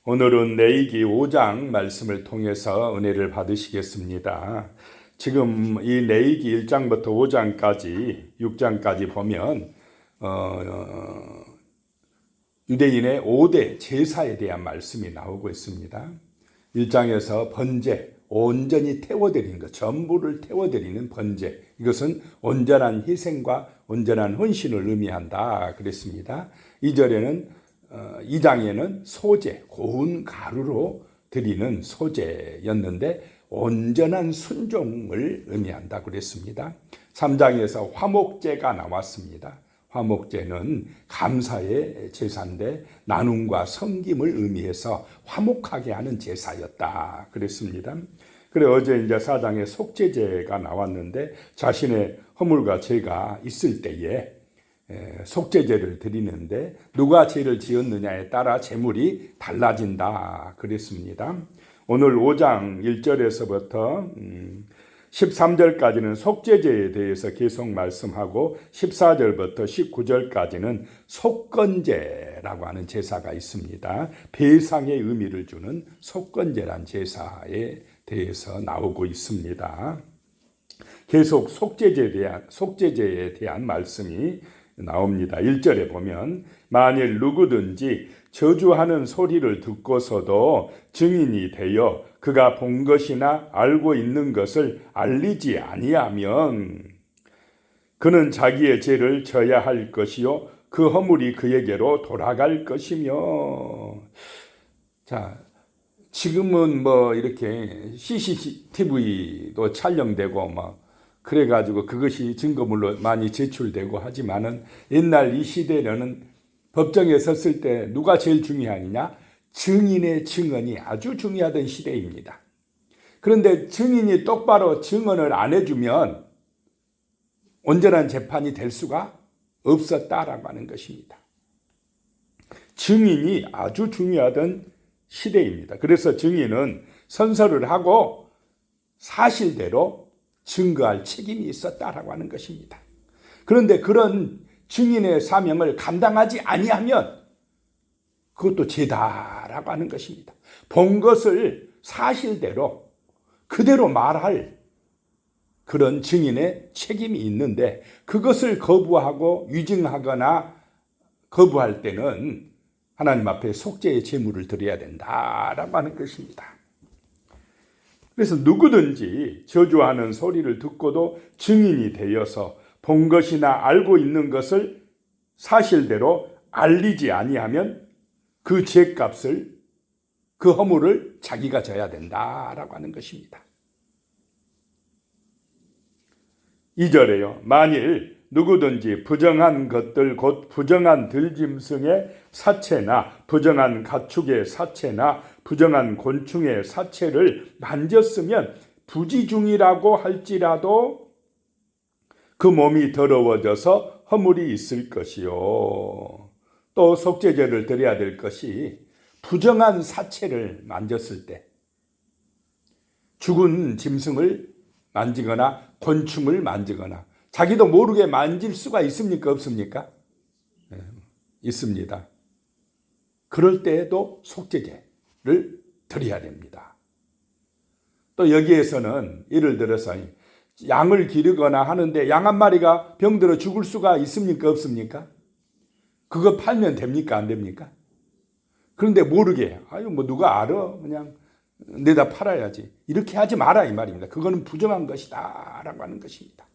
오늘은 레위기 5장 말씀을 통해서 은혜를 받으시겠습니다. 지금 이 레위기 1장부터 5장까지 6장까지 보면 유대인의 5대 제사에 대한 말씀이 나오고 있습니다. 1장에서 번제, 온전히 태워드리는 것, 전부를 태워드리는 번제, 이것은 온전한 희생과 온전한 헌신을 의미한다 그랬습니다. 2절에는 2장에는 소제, 고운 가루로 드리는 소제였는데 온전한 순종을 의미한다 그랬습니다. 3장에서 화목제가 나왔습니다. 화목제는 감사의 제사인데 나눔과 섬김을 의미해서 화목하게 하는 제사였다 그랬습니다. 그래 어제 이제 4장에 속죄제가 나왔는데 자신의 허물과 죄가 있을 때에 속죄제를 드리는데 누가 죄를 지었느냐에 따라 제물이 달라진다 그랬습니다. 오늘 5장 1절에서부터 13절까지는 속죄제에 대해서 계속 말씀하고 14절부터 19절까지는 속건제라고 하는 제사가 있습니다. 배상의 의미를 주는 속건제란 제사에 대해서 나오고 있습니다. 계속 속죄제에 대한 말씀이 나옵니다. 1절에 보면 만일 누구든지 저주하는 소리를 듣고서도 증인이 되어 그가 본 것이나 알고 있는 것을 알리지 아니하면 그는 자기의 죄를 져야 할 것이요 그 허물이 그에게로 돌아갈 것이며. 자, 지금은 뭐 이렇게 CCTV도 촬영되고 뭐 그래가지고 그것이 증거물로 많이 제출되고 하지만은 옛날 이 시대에는 법정에 섰을 때 누가 제일 중요하느냐? 증인의 증언이 아주 중요하던 시대입니다. 그런데 증인이 똑바로 증언을 안 해주면 온전한 재판이 될 수가 없었다라고 하는 것입니다. 증인이 아주 중요하던 시대입니다. 그래서 증인은 선서를 하고 사실대로 증거할 책임이 있었다라고 하는 것입니다. 그런데 그런 증인의 사명을 감당하지 아니하면 그것도 죄다라고 하는 것입니다. 본 것을 사실대로 그대로 말할 그런 증인의 책임이 있는데 그것을 거부하고 위증하거나 거부할 때는 하나님 앞에 속죄의 제물을 드려야 된다라고 하는 것입니다. 그래서 누구든지 저주하는 소리를 듣고도 증인이 되어서 본 것이나 알고 있는 것을 사실대로 알리지 아니하면 그 죄값을 그 허물을 자기가 져야 된다라고 하는 것입니다. 2절에요. 만일 누구든지 부정한 것들 곧 부정한 들짐승의 사체나 부정한 가축의 사체나 부정한 곤충의 사체를 만졌으면 부지중이라고 할지라도 그 몸이 더러워져서 허물이 있을 것이요. 또 속죄제를 드려야 될 것이 부정한 사체를 만졌을 때 죽은 짐승을 만지거나 곤충을 만지거나 자기도 모르게 만질 수가 있습니까? 없습니까? 네, 있습니다. 그럴 때에도 속죄제를 드려야 됩니다. 또 여기에서는 예를 들어서 양을 기르거나 하는데 양 한 마리가 병들어 죽을 수가 있습니까? 없습니까? 그거 팔면 됩니까? 안 됩니까? 그런데 모르게 뭐 누가 알아? 그냥 내다 팔아야지. 이렇게 하지 마라 이 말입니다. 그거는 부정한 것이다 라고 하는 것입니다.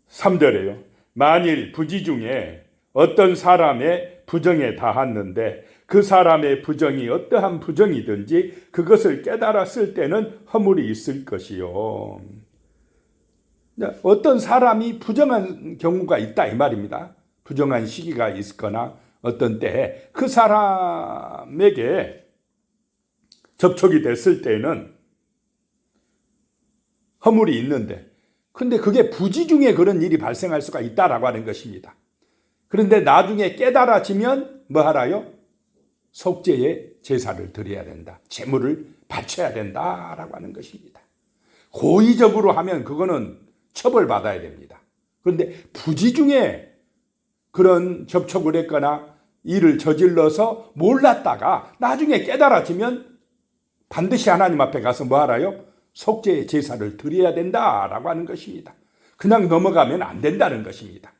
3절에요. 만일 부지 중에 어떤 사람의 부정에 닿았는데 그 사람의 부정이 어떠한 부정이든지 그것을 깨달았을 때는 허물이 있을 것이요. 어떤 사람이 부정한 경우가 있다 이 말입니다. 부정한 시기가 있거나 어떤 때에 그 사람에게 접촉이 됐을 때는 허물이 있는데 근데 그게 부지 중에 그런 일이 발생할 수가 있다라고 하는 것입니다. 그런데 나중에 깨달아지면 뭐 하라요? 속죄의 제사를 드려야 된다. 제물을 바쳐야 된다라고 하는 것입니다. 고의적으로 하면 그거는 처벌받아야 됩니다. 그런데 부지 중에 그런 접촉을 했거나 일을 저질러서 몰랐다가 나중에 깨달아지면 반드시 하나님 앞에 가서 뭐 하라요? 속죄의 제사를 드려야 된다라고 하는 것입니다. 그냥 넘어가면 안 된다는 것입니다.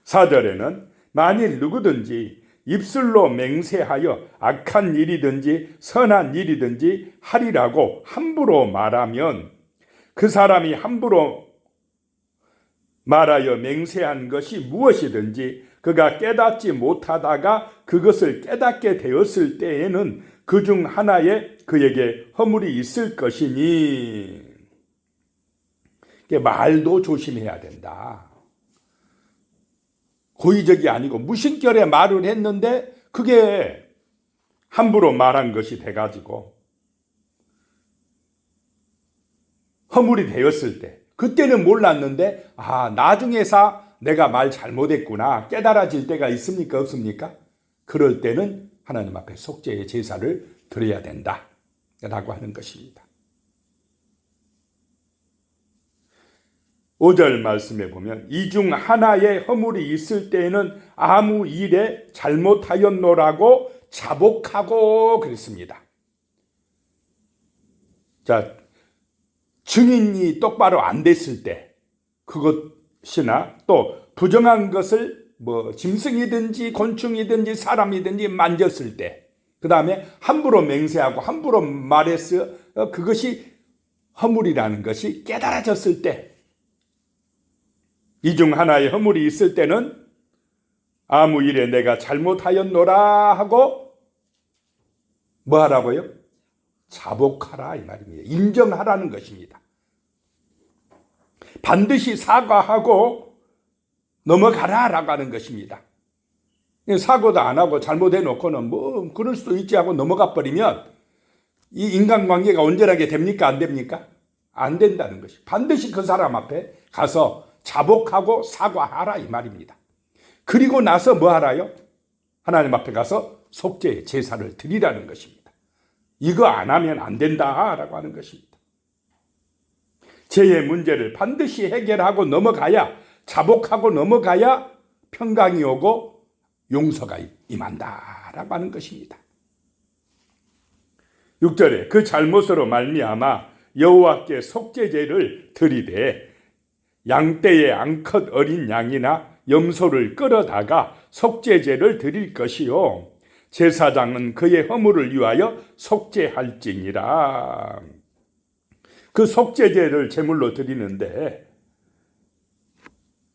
4절에는 만일 누구든지 입술로 맹세하여 악한 일이든지 선한 일이든지 하리라고 함부로 말하면 그 사람이 함부로 말하여 맹세한 것이 무엇이든지 그가 깨닫지 못하다가 그것을 깨닫게 되었을 때에는 그 중 하나에 그에게 허물이 있을 것이니, 말도 조심해야 된다. 고의적이 아니고 무심결에 말을 했는데 그게 함부로 말한 것이 돼가지고 허물이 되었을 때, 그때는 몰랐는데 나중에서 내가 말 잘못했구나 깨달아질 때가 있습니까? 없습니까? 그럴 때는 하나님 앞에 속죄의 제사를 드려야 된다 라고 하는 것입니다. 5절 말씀에 보면 이 중 하나의 허물이 있을 때에는 아무 일에 잘못하였노라고 자복하고 그랬습니다. 자, 증인이 똑바로 안 됐을 때 그것이나 또 부정한 것을 짐승이든지 곤충이든지 사람이든지 만졌을 때, 그 다음에 함부로 맹세하고 함부로 말했어 그것이 허물이라는 것이 깨달아졌을 때, 이 중 하나의 허물이 있을 때는 아무 일에 내가 잘못하였노라 하고 뭐 하라고요? 자복하라 이 말입니다. 인정하라는 것입니다. 반드시 사과하고 넘어가라라고 하는 것입니다. 사고도 안 하고 잘못해놓고는 그럴 수도 있지 하고 넘어가 버리면 이 인간관계가 온전하게 됩니까? 안 됩니까? 안 된다는 것이. 반드시 그 사람 앞에 가서 자복하고 사과하라 이 말입니다. 그리고 나서 뭐 하라요? 하나님 앞에 가서 속죄의 제사를 드리라는 것입니다. 이거 안 하면 안 된다라고 하는 것입니다. 죄의 문제를 반드시 해결하고 넘어가야, 자복하고 넘어가야 평강이 오고 용서가 임한다라고 하는 것입니다. 6절에 그 잘못으로 말미암아 여호와께 속죄제를 드리되 양떼의 암컷 어린 양이나 염소를 끌어다가 속죄제를 드릴 것이요 제사장은 그의 허물을 위하여 속죄할지니라. 그 속죄제를 제물로 드리는데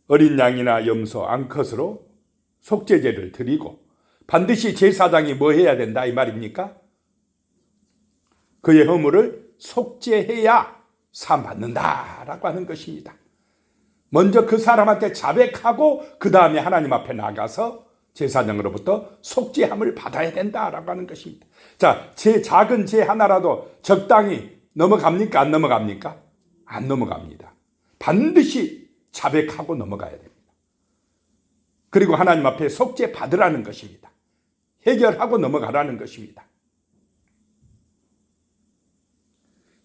어린 양이나 염소, 암컷으로 속죄제를 드리고 반드시 제사장이 뭐 해야 된다 이 말입니까? 그의 허물을 속죄해야 사함받는다라고 하는 것입니다. 먼저 그 사람한테 자백하고 그 다음에 하나님 앞에 나가서 제사장으로부터 속죄함을 받아야 된다라고 하는 것입니다. 자, 작은 죄 하나라도 적당히 넘어갑니까? 안 넘어갑니까? 안 넘어갑니다. 반드시 자백하고 넘어가야 됩니다. 그리고 하나님 앞에 속죄 받으라는 것입니다. 해결하고 넘어가라는 것입니다.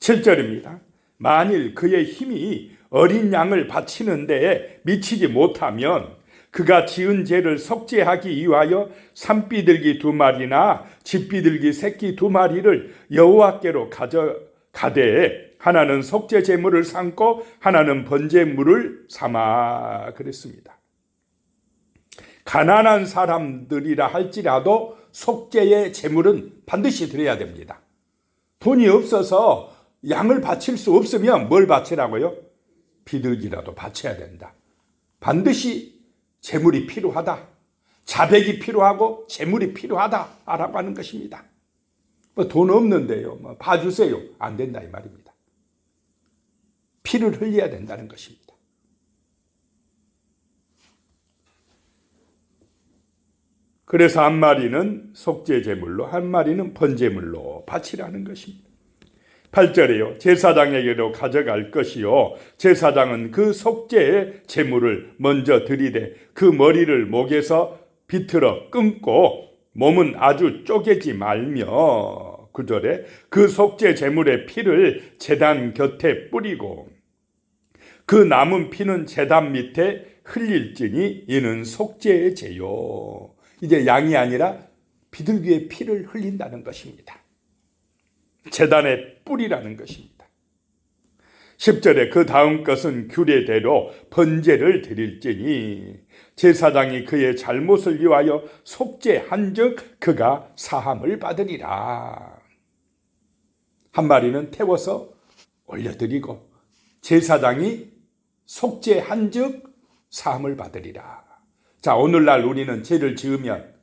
7절입니다. 만일 그의 힘이 어린 양을 바치는 데에 미치지 못하면 그가 지은 죄를 속죄하기 위하여 산비둘기 2마리나 집비둘기 새끼 2마리를 여호와께로 가져가되 하나는 속죄 제물을 삼고 하나는 번제물을 삼아 그랬습니다. 가난한 사람들이라 할지라도 속죄의 제물은 반드시 드려야 됩니다. 돈이 없어서 양을 바칠 수 없으면 뭘 바치라고요? 비둘기라도 바쳐야 된다. 반드시 제물이 필요하다. 자백이 필요하고 제물이 필요하다라고 하는 것입니다. 돈 없는데요. 봐주세요. 안 된다 이 말입니다. 피를 흘려야 된다는 것입니다. 그래서 한 마리는 속죄 제물로 한 마리는 번제물로 바치라는 것입니다. 8절에요. 제사장에게로 가져갈 것이요 제사장은 그 속죄의 제물을 먼저 드리되 그 머리를 목에서 비틀어 끊고 몸은 아주 쪼개지 말며 9절에 그 속죄 제물의 피를 제단 곁에 뿌리고 그 남은 피는 제단 밑에 흘릴지니 이는 속죄의 죄요. 이제 양이 아니라 비둘기의 피를 흘린다는 것입니다. 제단의 뿔이라는 것입니다. 10절에 그 다음 것은 규례대로 번제를 드릴지니 제사장이 그의 잘못을 위하여 속죄한즉 그가 사함을 받으리라. 한 마리는 태워서 올려드리고 제사장이 속죄한즉 사함을 받으리라. 자, 오늘날 우리는 죄를 지으면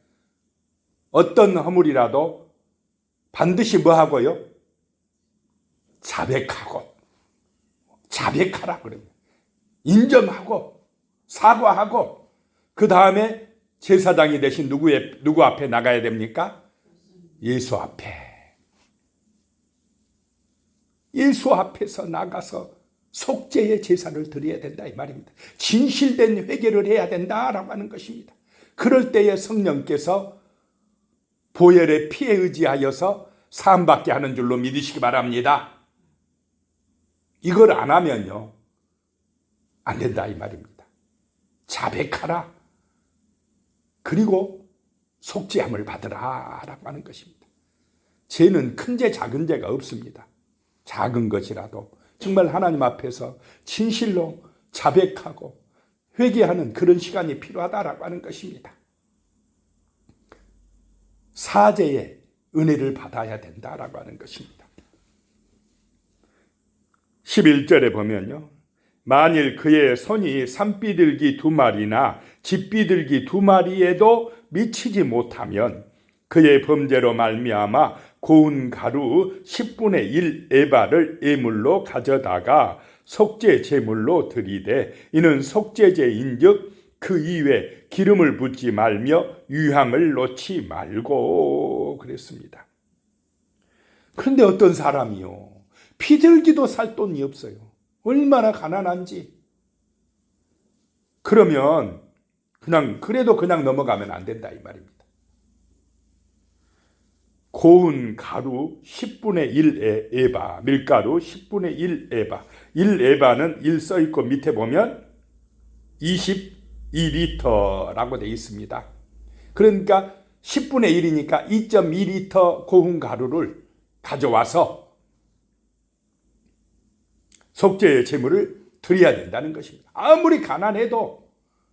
어떤 허물이라도 반드시 뭐 하고요? 자백하라 그러면 인정하고 사과하고 그 다음에 제사장이 대신 누구 앞에 나가야 됩니까? 예수 앞에서 나가서 속죄의 제사를 드려야 된다 이 말입니다. 진실된 회개를 해야 된다라고 하는 것입니다. 그럴 때에 성령께서 보혈의 피에 의지하여서 사함받게 하는 줄로 믿으시기 바랍니다. 이걸 안 하면요 안 된다 이 말입니다. 자백하라. 그리고 속죄함을 받으라 라고 하는 것입니다. 죄는 큰 죄 작은 죄가 없습니다. 작은 것이라도 정말 하나님 앞에서 진실로 자백하고 회개하는 그런 시간이 필요하다라고 하는 것입니다. 사죄의 은혜를 받아야 된다라고 하는 것입니다. 11절에 보면요. 만일 그의 손이 산비둘기 2마리나 집비둘기 2마리에도 미치지 못하면 그의 범죄로 말미암아 고운 가루 10분의 1 에바를 예물로 가져다가 속죄 제물로 드리되 이는 속죄제인즉 그 이외 기름을 붓지 말며 유향을 놓지 말고 그랬습니다. 그런데 어떤 사람이요 비둘기도 살 돈이 없어요. 얼마나 가난한지. 그러면 그래도 그냥 넘어가면 안 된다 이 말입니다. 고운 가루 10분의 1 에바, 밀가루 10분의 1 에바. 1 에바는 1 써있고 밑에 보면 22리터라고 되어 있습니다. 그러니까 10분의 1이니까 2.2리터 고운 가루를 가져와서 속죄의 제물을 드려야 된다는 것입니다. 아무리 가난해도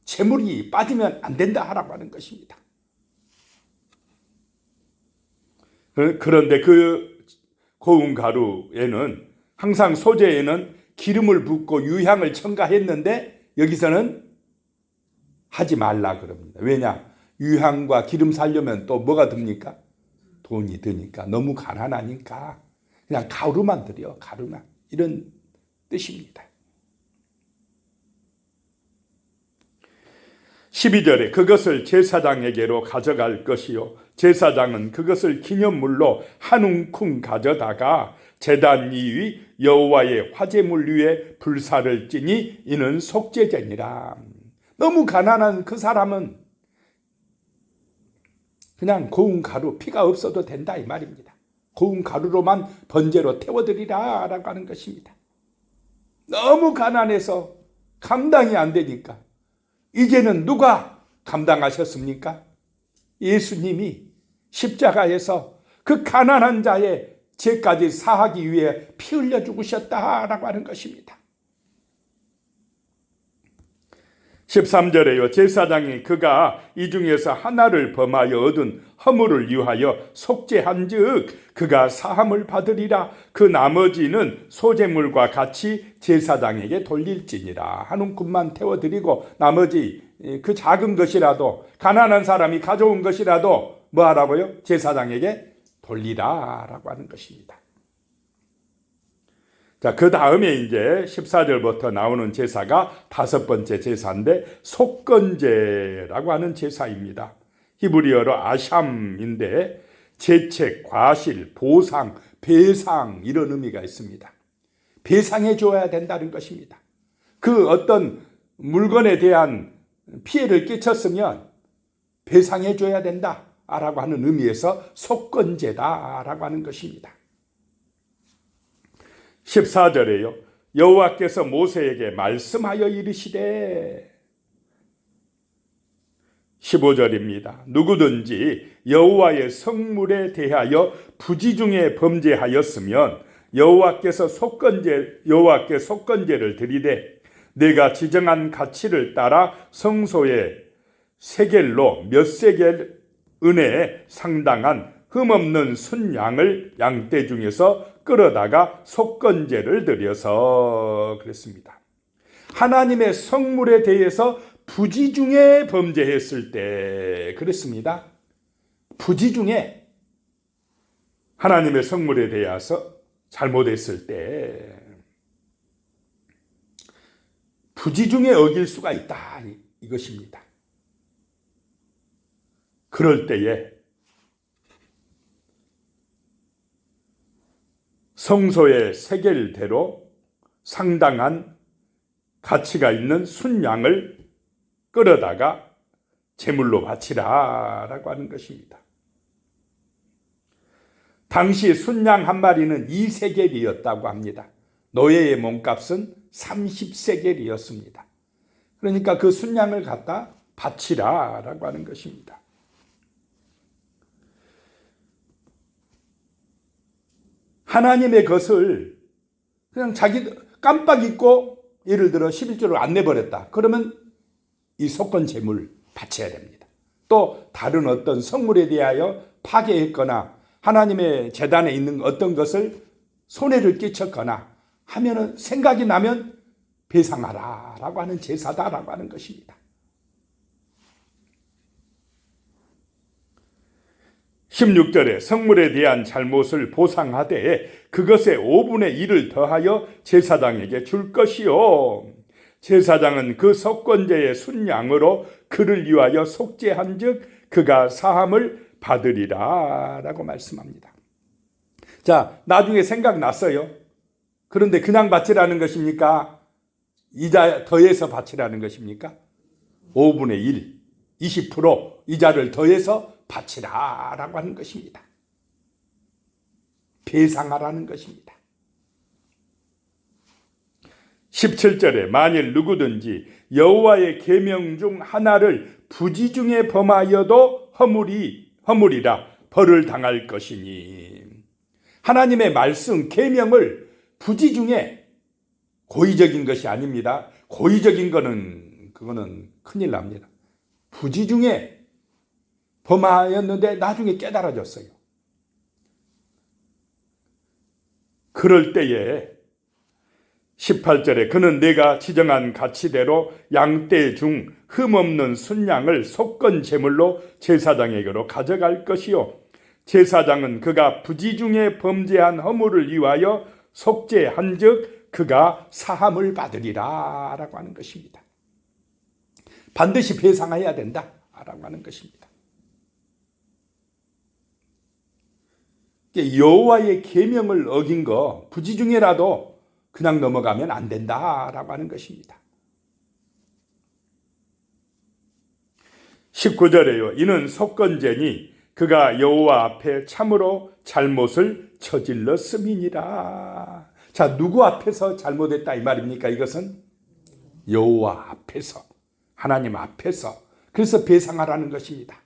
제물이 빠지면 안 된다 하라고 하는 것입니다. 그런데 그 고운 가루에는 항상 소재에는 기름을 붓고 유향을 첨가했는데 여기서는 하지 말라 그럽니다. 왜냐? 유향과 기름 살려면 또 뭐가 듭니까? 돈이 드니까. 너무 가난하니까 그냥 가루만 드려. 가루만. 이런 뜻입니다. 12절에 그것을 제사장에게로 가져갈 것이요 제사장은 그것을 기념물로 한 웅큼 가져다가 제단 위의 여호와의 화제물 위에 불사를 찌니 이는 속죄제니라. 너무 가난한 그 사람은 그냥 고운 가루 피가 없어도 된다 이 말입니다. 고운 가루로만 번제로 태워드리라 라고 하는 것입니다. 너무 가난해서 감당이 안 되니까 이제는 누가 감당하셨습니까? 예수님이 십자가에서 그 가난한 자의 죄까지 사하기 위해 피 흘려 죽으셨다라고 하는 것입니다. 13절에요. 제사장이 그가 이 중에서 하나를 범하여 얻은 허물을 위하여 속죄한즉 그가 사함을 받으리라. 그 나머지는 소제물과 같이 제사장에게 돌릴지니라. 한 움큼만 태워드리고 나머지 그 작은 것이라도 가난한 사람이 가져온 것이라도 뭐 하라고요? 제사장에게 돌리라라고 하는 것입니다. 자, 그 다음에 이제 14절부터 나오는 제사가 5번째 제사인데 속건제라고 하는 제사입니다. 히브리어로 아샴인데 재책, 과실, 보상, 배상 이런 의미가 있습니다. 배상해 줘야 된다는 것입니다. 그 어떤 물건에 대한 피해를 끼쳤으면 배상해 줘야 된다라고 하는 의미에서 속건제다라고 하는 것입니다. 14절에요. 여호와께서 모세에게 말씀하여 이르시되 15절입니다. 누구든지 여호와의 성물에 대하여 부지 중에 범죄하였으면 여호와께 속건제를 드리되 내가 지정한 가치를 따라 성소에 세겔로 몇 세겔 은혜에 상당한 흠없는 순양을 양떼 중에서 끌어다가 속건제를 드려서 그랬습니다. 하나님의 성물에 대해서 부지 중에 범죄했을 때 그랬습니다. 부지 중에 하나님의 성물에 대해서 잘못했을 때 부지 중에 어길 수가 있다 이것입니다. 그럴 때에 성소의 세겔대로 상당한 가치가 있는 순양을 끌어다가 제물로 바치라라고 하는 것입니다. 당시 순양 한 마리는 2세겔이었다고 합니다. 노예의 몸값은 30세겔이었습니다. 그러니까 그 순양을 갖다 바치라라고 하는 것입니다. 하나님의 것을 그냥 자기 깜빡 잊고 예를 들어 11조를 안 내버렸다. 그러면 이 속건 제물 바쳐야 됩니다. 또 다른 어떤 성물에 대하여 파괴했거나 하나님의 제단에 있는 어떤 것을 손해를 끼쳤거나 하면은 생각이 나면 배상하라라고 하는 제사다라고 하는 것입니다. 16절에 성물에 대한 잘못을 보상하되 그것의 5분의 1을 더하여 제사장에게 줄 것이요 제사장은 그 속건제의 순양으로 그를 위하여 속죄한 즉 그가 사함을 받으리라 라고 말씀합니다. 자, 나중에 생각났어요. 그런데 그냥 바치라는 것입니까? 이자 더해서 바치라는 것입니까? 5분의 1, 20% 이자를 더해서 바치라라고 하는 것입니다. 배상하라는 것입니다. 17절에 만일 누구든지 여호와의 계명 중 하나를 부지 중에 범하여도 허물이라 벌을 당할 것이니 하나님의 말씀 계명을 부지 중에 고의적인 것이 아닙니다. 고의적인 그거는 큰일 납니다. 부지 중에 범하였는데 나중에 깨달아졌어요. 그럴 때에 18절에 그는 내가 지정한 가치대로 양떼 중 흠없는 순양을 속건 제물로 제사장에게로 가져갈 것이요 제사장은 그가 부지 중에 범죄한 허물을 위하여 속죄한 즉 그가 사함을 받으리라 라고 하는 것입니다. 반드시 배상해야 된다 라고 하는 것입니다. 여호와의 계명을 어긴 거 부지 중에라도 그냥 넘어가면 안 된다라고 하는 것입니다. 19절에요. 이는 속건제니 그가 여호와 앞에 참으로 잘못을 저질렀음이니라. 자, 누구 앞에서 잘못했다 이 말입니까? 이것은 여호와 앞에서, 하나님 앞에서. 그래서 배상하라는 것입니다.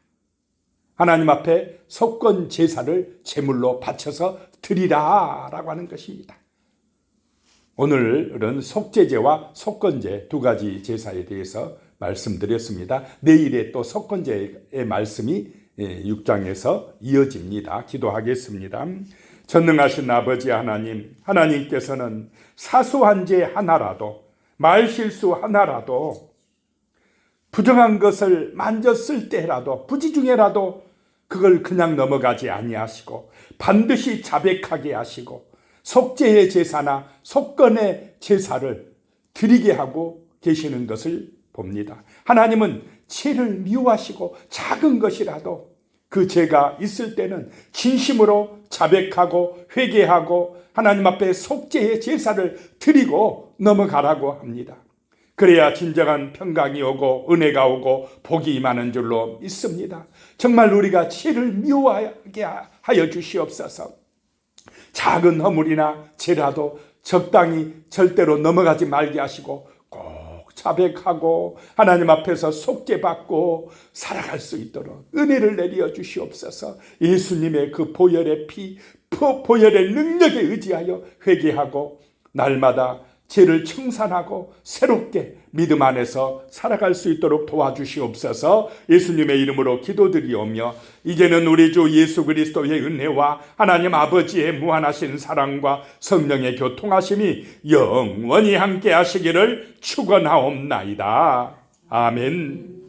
하나님 앞에 속건 제사를 제물로 바쳐서 드리라라고 하는 것입니다. 오늘은 속죄제와 속건제 두 가지 제사에 대해서 말씀드렸습니다. 내일에 또 속건제의 말씀이 6장에서 이어집니다. 기도하겠습니다. 전능하신 아버지 하나님, 하나님께서는 사소한 죄 하나라도, 말실수 하나라도, 부정한 것을 만졌을 때라도, 부지 중에라도 그걸 그냥 넘어가지 아니하시고 반드시 자백하게 하시고 속죄의 제사나 속건의 제사를 드리게 하고 계시는 것을 봅니다. 하나님은 죄를 미워하시고 작은 것이라도 그 죄가 있을 때는 진심으로 자백하고 회개하고 하나님 앞에 속죄의 제사를 드리고 넘어가라고 합니다. 그래야 진정한 평강이 오고 은혜가 오고 복이 임하는 줄로 믿습니다. 정말 우리가 죄를 미워하게 하여 주시옵소서. 작은 허물이나 죄라도 적당히 절대로 넘어가지 말게 하시고 꼭 자백하고 하나님 앞에서 속죄받고 살아갈 수 있도록 은혜를 내려 주시옵소서. 예수님의 그 보혈의 피, 보혈의 능력에 의지하여 회개하고 날마다 죄를 청산하고 새롭게 믿음 안에서 살아갈 수 있도록 도와주시옵소서. 예수님의 이름으로 기도드리오며 이제는 우리 주 예수 그리스도의 은혜와 하나님 아버지의 무한하신 사랑과 성령의 교통하심이 영원히 함께 하시기를 축원하옵나이다. 아멘.